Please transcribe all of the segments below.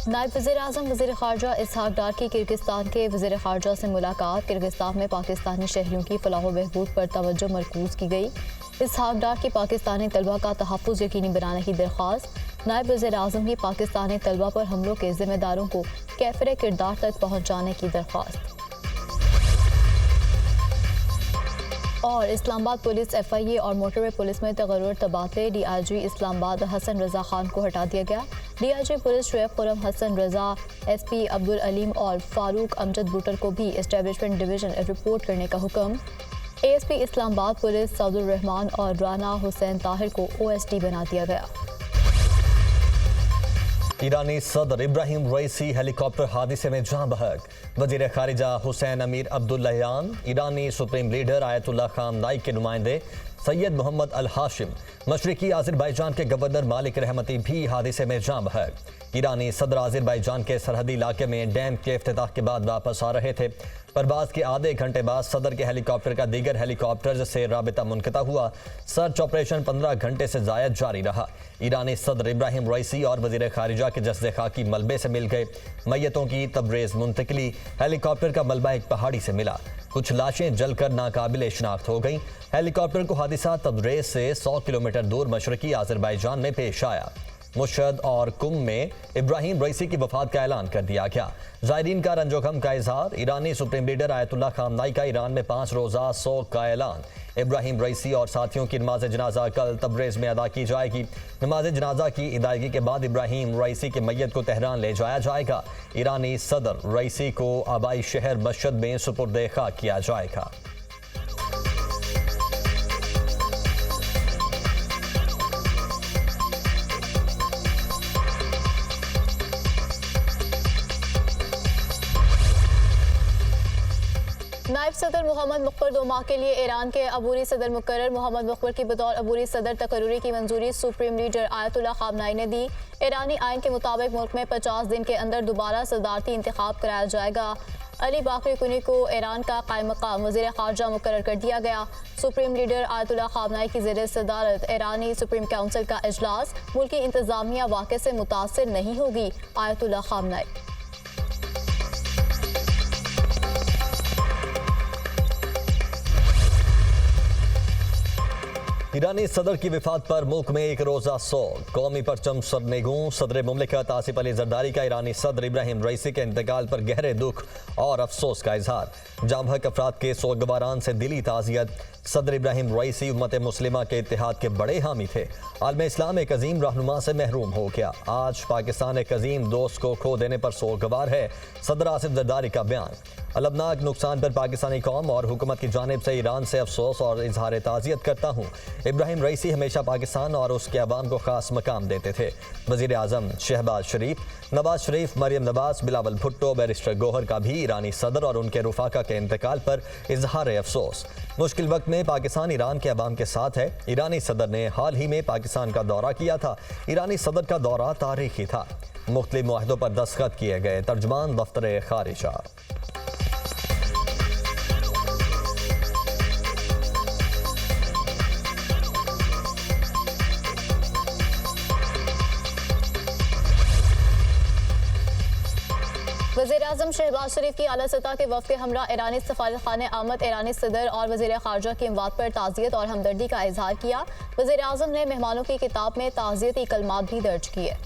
नायब वज़ीर-ए-आज़म वज़ीर ख़ारजा इसहाक डार की किर्गिस्तान के वज़ीर ख़ारजा से मुलाकात। किर्गिस्तान में पाकिस्तानी शहरियों की फलाह व बहबूद पर तवज्जो मरकूज़ की गई। इसहाक डार की पाकिस्तानी तलबा का तहफ़्फ़ुज़ यकीनी बनाने की दरख्वास्त। नायब वज़ीर-ए-आज़म की पाकिस्तानी तलबा पर हमलों के ज़िम्मेदारों को कैफ़िर किरदार तक पहुँचाने की दरख्वास्त। और इस्लामाबाद पुलिस FIA और मोटरवे पुलिस में तगर्रुर तबादले। DIG इस्लामाबाद हसन रजा खान को हटा दिया गया। DIG police Shoaib Khurram Hasan Raza, SP Abdul Aleem और फारूक अमजद बूटर को भी एस्टेब्लिशमेंट डिवीज़न रिपोर्ट करने का हुक्म। ASP इस्लामाबाद पुलिस सऊदुर रहमान और राना हुसैन ताहिर को OSD बना दिया गया। ईरानी सदर इब्राहिम रईसी हेलीकॉप्टर हादसे में जाँ बहक। वजीर खारिजा हुसैन अमीर अब्दुल्लाहियान, ईरानी सुप्रीम लीडर आयतुल्लाह खामनाई के नुमाइंदे सैयद मोहम्मद अल हाशिम, मशरिकी आज़रबाईजान के गवर्नर मालिक रहमती भी हादसे में जाँ बहक। ईरानी सदर आज़रबाईजान के सरहदी इलाके में डैम के इफ्तिताह के बाद वापस आ रहे थे। परवाज़ के आधे घंटे बाद सदर के हेलीकॉप्टर का दीगर हेलीकॉप्टर से राबिता मुनक़ता हुआ। सर्च ऑपरेशन 15 घंटे से ज़ायद जारी रहा। ईरानी सदर इब्राहिम रईसी और वज़ीर खारिजा के जस्दे खाकी मलबे से मिल गए। मैयतों की तबरेज़ मुंतकिली। हेलीकॉप्टर का मलबा एक पहाड़ी से मिला। कुछ लाशें जलकर नाकाबिले शनाख्त हो गईं। हेलीकॉप्टर को हादिसा तबरेज़ से 100 किलोमीटर दूर मशरकी आज़रबाईजान में पेश आया। मुशहद और कुम में इब्राहिम रईसी की वफात का ऐलान कर दिया गया। ज़ायरीन का रंजोगम का इजहार। ईरानी सुप्रीम लीडर आयतुल्लाह खामनाई का ईरान में 5 रोज़ा सोग का ऐलान। इब्राहिम रईसी और साथियों की नमाज जनाजा कल तबरेज़ में अदा की जाएगी। नमाज जनाजा की अदायगी के बाद इब्राहिम रईसी की मैयत को तेहरान ले जाया जाएगा। ईरानी सदर रईसी को आबाई शहर मशहद में सुपुर्द खाक किया जाएगा। नायब सदर मोहम्मद मुख्बर 2 माह के लिए ईरान के अबूरी सदर मुकर्रर। मोहम्मद मुख्बर की बतौर अबूरी सदर तकर्रुरी की मंजूरी सुप्रीम लीडर आयतुल्लाह खामनाई ने दी। ईरानी आइन के मुताबिक मुल्क में 50 दिन के अंदर दोबारा सदारती इंतखाब कराया जाएगा। अली बाकरी कुनी को ईरान का कायम मकाम वज़ीर ख़ारजा मुकर्रर कर दिया गया। सुप्रीम लीडर आयतुल्लाह खामनाई की ज़ेर सदारत ईरानी सुप्रीम काउंसिल का इजलास। मुल्की इंतज़ामिया वाक़े से मुतासिर नहीं होगी। आयतुल्लाह खामनाई। ईरानी सदर की विफात पर मुल्क में एक रोज़ा सोग। कौमी परचम सरनेगूं। सदर मुमलिकत आसिफ अली जरदारी का ईरानी सदर इब्राहिम रईसी के इंतकाल पर गहरे दुख और अफसोस का इजहार। जामहक अफराद के सोगवारान से दिली ताज़ियत। सदर इब्राहिम रईसी उम्मत मुस्लिमा के इत्तेहाद के बड़े हामी थे। आलम इस्लाम एक अजीम रहनुमा से महरूम हो गया। आज पाकिस्तान एक अजीम दोस्त को खो देने पर सोगवार है। सदर आसिफ जरदारी का बयान। अलमनाक नुकसान पर पाकिस्तानी कौम और हुकूमत की जानिब से ईरान से अफसोस और इजहार ताज़ियत करता हूँ। इब्राहिम रईसी हमेशा पाकिस्तान और उसके अवाम को खास मकाम देते थे। वज़ीर आज़म शहबाज शरीफ, नवाज शरीफ, मरियम नवाज, बिलावल भुट्टो, बैरिस्टर गौहर का भी ईरानी सदर और उनके रुफाका के इंतकाल पर इजहार अफसोस। मुश्किल वक्त में पाकिस्तान ईरान के अवाम के साथ है। ईरानी सदर ने हाल ही में पाकिस्तान का दौरा किया था। ईरानी सदर का दौरा तारीखी था। मुख्तलिफ मुआहदों पर दस्तखत किए गए। तर्जुमान दफ्तर खारिजा। वज़ीर-ए-आज़म शहबाज शरीफ की आला सतह के वफ़द के हमरा ईरानी सफारतखाने आमद। ईरानी सदर और वज़ीर ख़ारजा की अमवात पर ताज़ियत और हमदर्दी का इजहार किया। वज़ीर-ए-आज़म ने मेहमानों की किताब में ताज़ियती कलमात भी दर्ज किए।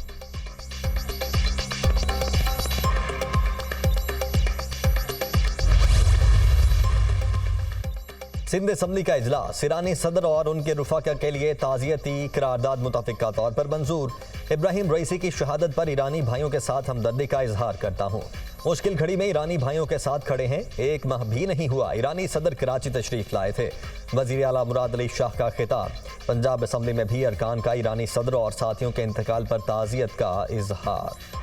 सिंध असम्बली का इजलास। ईरानी सदर और उनके रुफाका के लिए ताज़ियती करारदाद मुतफ़िक़ा तौर पर मंजूर। इब्राहिम रईसी की शहादत पर ईरानी भाइयों के साथ हमदर्दी का इजहार करता हूँ। मुश्किल घड़ी में ईरानी भाइयों के साथ खड़े हैं। 1 माह भी नहीं हुआ ईरानी सदर कराची तशरीफ लाए थे। वज़ीर आला मुराद अली शाह का खिताब। पंजाब असम्बली में भी अरकान का ईरानी सदर और साथियों के इंतकाल पर ताज़ियत का इजहार।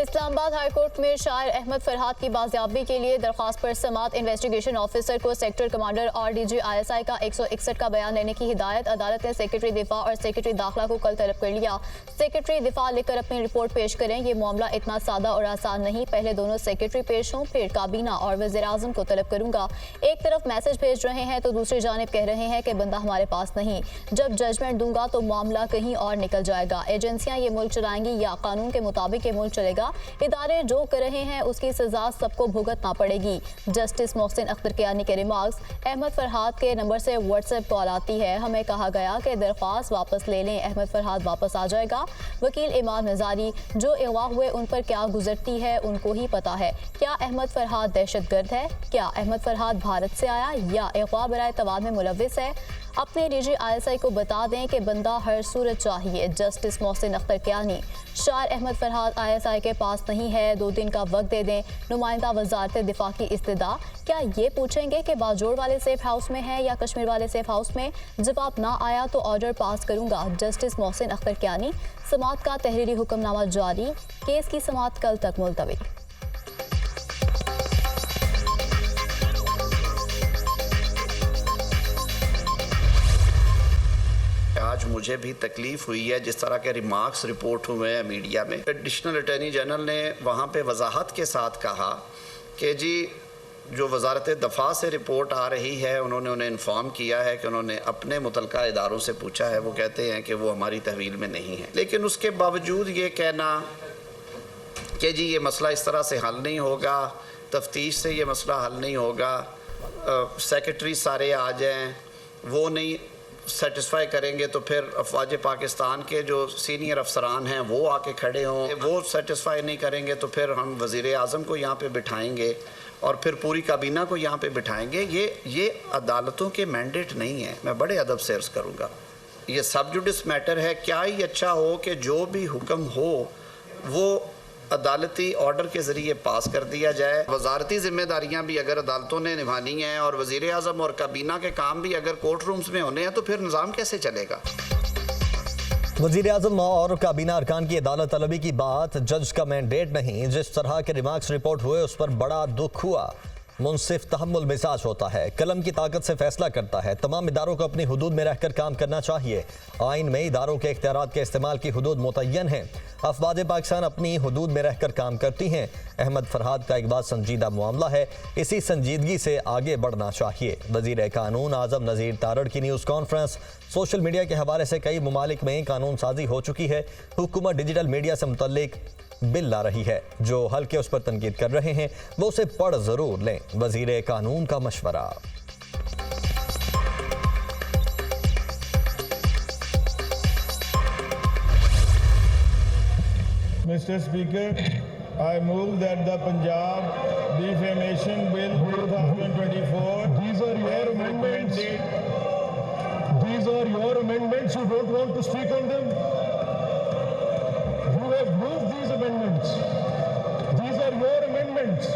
इस्लामाबाद हाईकोर्ट कोर्ट में शायर अहमद फरहाद की बाजियाबी के लिए दरख्वास्त पर समात इन्वेस्टिगेशन ऑफिसर को सेक्टर कमांडर और डीजी ISI का 161 का बयान लेने की हिदायत। अदालत ने सेक्रेटरी दिफा और सेक्रेटरी दाखिला को कल तलब कर लिया। सेक्रेटरी दिफा लिखकर अपनी रिपोर्ट पेश करें। ये मामला इतना सादा और आसान नहीं, पहले दोनों सेक्रेटरी पेश हों, फिर काबीना और वज़ीर आज़म को तलब करूंगा। एक तरफ मैसेज भेज रहे हैं तो दूसरी जानिब कह रहे हैं कि बंदा हमारे पास नहीं। जब जजमेंट दूंगा तो मामला कहीं और निकल जाएगा। एजेंसियां ये मुल्क चलाएंगी या कानून के मुताबिक ये मुल्क चलेगा। इदारे जो कर रहे हैं उसकी सजा सबको भुगतना पड़ेगी। जस्टिस मोहसिन अख्तर कियानी के रिमार्क्स। अहमद फरहाद के नंबर से व्हाट्सएप कॉल आती है। हमें कहा गया कि दरख्वास्त वापस ले लें, अहमद फरहाद वापस आ जाएगा। वकील इमाम नजारी, जो अगवा हुए उन पर क्या गुजरती है उनको ही पता है। क्या अहमद फरहाद दहशतगर्द है? क्या अहमद फरहाद भारत से आया या अगवा बराए तवाद में मुलविस है? अपने डीजी ISI को बता दें कि बंदा हर सूरत चाहिए। जस्टिस मोहसिन अख्तर कियानी। शायर अहमद फरहाद ISI के पास नहीं है, 2 दिन का वक्त दे दें। नुमाइंदा वजारत दिफा की इस्तदा। क्या ये पूछेंगे कि बाजोड़ वाले सेफ हाउस में है या कश्मीर वाले सेफ हाउस में? जवाब ना आया तो ऑर्डर पास करूंगा। जस्टिस मोहसिन अख्तर कियानी। समात का तहरीरी हुक्मनामा जारी। केस की समात कल तक मुलतवी। आज मुझे भी तकलीफ़ हुई है जिस तरह के रिमार्क्स रिपोर्ट हुए हैं मीडिया में। एडिशनल अटॉर्नी जनरल ने वहाँ पे वजाहत के साथ कहा कि जी जो वजारत दफ़ा से रिपोर्ट आ रही है उन्होंने उन्हें इन्फॉर्म किया है कि उन्होंने अपने मुतलका इदारों से पूछा है, वो कहते हैं कि वो हमारी तहवील में नहीं है। लेकिन उसके बावजूद ये कहना कि जी ये मसला इस तरह से हल नहीं होगा, तफ्तीश से ये मसला हल नहीं होगा, सेक्रेटरी सारे आ जाएँ, वो नहीं सेटिस्फाई करेंगे तो फिर अफवाज पाकिस्तान के जो सीनियर अफसरान हैं वो आके खड़े हों, वो सेटिस्फाई नहीं करेंगे तो फिर हम वज़ीर आज़म को यहाँ पे बिठाएंगे और फिर पूरी काबीना को यहाँ पे बिठाएंगे। ये अदालतों के मैंडेट नहीं है। मैं बड़े अदब से अर्ज़ करूँगा, ये सब जुडिस मैटर है। क्या ही अच्छा हो कि जो भी हुक्म हो वो अदालती ऑर्डर के ज़रिए पास कर दिया जाए। वजारती जिम्मेदारियां भी अगर अदालतों ने निभानी हैं और वज़ीर आज़म और काबीना के काम भी अगर कोर्ट रूम्स में होने हैं तो फिर निज़ाम कैसे चलेगा? वज़ीर आज़म और काबीना अरकान की अदालत तलबी की बात जज का मैंडेट नहीं। जिस तरह के रिमार्क्स रिपोर्ट हुए उस पर बड़ा दुख हुआ। मुनसिफ तहम्मुल मिजाज होता है, कलम की ताकत से फैसला करता है। तमाम इदारों को अपनी हुदूद में रहकर काम करना चाहिए। आइन में इदारों के इख्तियारात के इस्तेमाल की हुदूद मुतय्यन है। अफवाज पाकिस्तान अपनी हुदूद में रहकर काम करती हैं। अहमद फरहाद का एक बात संजीदा मामला है, इसी संजीदगी से आगे बढ़ना चाहिए। वज़ीर कानून आज़म नज़ीर तारड़ की न्यूज़ कॉन्फ्रेंस। सोशल मीडिया के हवाले से कई ममालिक में कानून साजी हो चुकी है। हुकूमत डिजिटल मीडिया से मुतल्लिक बिल ला रही है। जो हल्के उस पर तनकीद कर रहे हैं वो उसे पढ़ जरूर लें। वज़ीर कानून का मशवरा। Mr. Speaker, I move that the Punjab Defamation Bill 2024. These are your amendments. These are your amendments. You don't want to speak on them. You have moved these amendments. These are your amendments.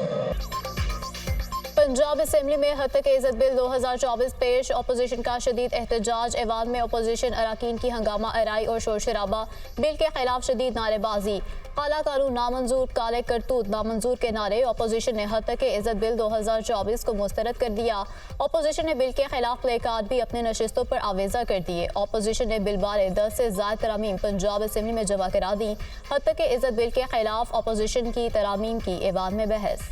Punjab assembly में हद तक इज़्ज़त bill 2024 पेश। Opposition का शदीद एहतजाज। ऐवान में opposition अराकीन की हंगामा आराई और शोर शराबा। बिल के खिलाफ शदीद नारेबाजी। काला कानून नामंजूर, काले करतूत नामंजूर के नारे। अपोजिशन ने हद तक इज़्ज़त बिल 2024 को मुस्तरद कर दिया। अपोजिशन ने बिल के खिलाफ प्ले कार्ड भी अपने नशिस्तों पर आवेजा कर दिए। अपोजिशन ने बिल बारे 10 से ज़ायद तरामीम पंजाब असेंबली में जमा करा दी। हद तक इज़्ज़त बिल के खिलाफ अपोजिशन की तरामीम की ऐवान में बहस।